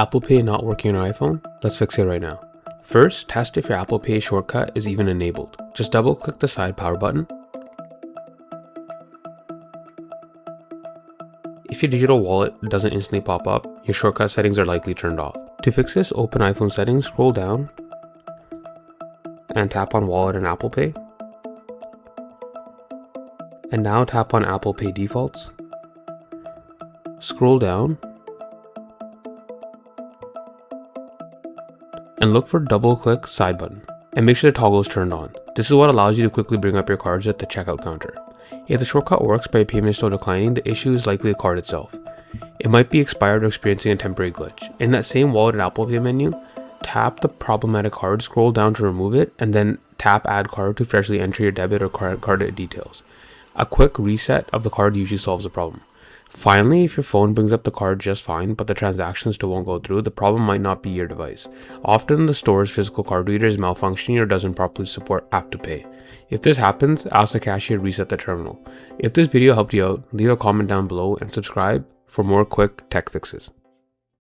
Apple Pay not working on your iPhone? Let's fix it right now. First, test if your Apple Pay shortcut is even enabled. Just double click the side power button. If your digital wallet doesn't instantly pop up, your shortcut settings are likely turned off. To fix this, open iPhone settings, scroll down, and tap on Wallet and Apple Pay. And now tap on Apple Pay defaults. Scroll down and look for double click side button and make sure the toggle is turned on. This is what allows you to quickly bring up your cards at the checkout counter. If the shortcut works but your payment is still declining, the issue is likely the card itself. It might be expired or experiencing a temporary glitch. In that same Wallet and Apple Pay menu, tap the problematic card, scroll down to remove it, and then tap add card to freshly enter your debit or card details. A quick reset of the card usually solves the problem. Finally, if your phone brings up the card just fine, but the transactions still won't go through, the problem might not be your device. Often the store's physical card reader is malfunctioning or doesn't properly support App to Pay. If this happens, ask the cashier to reset the terminal. If this video helped you out, leave a comment down below and subscribe for more quick tech fixes.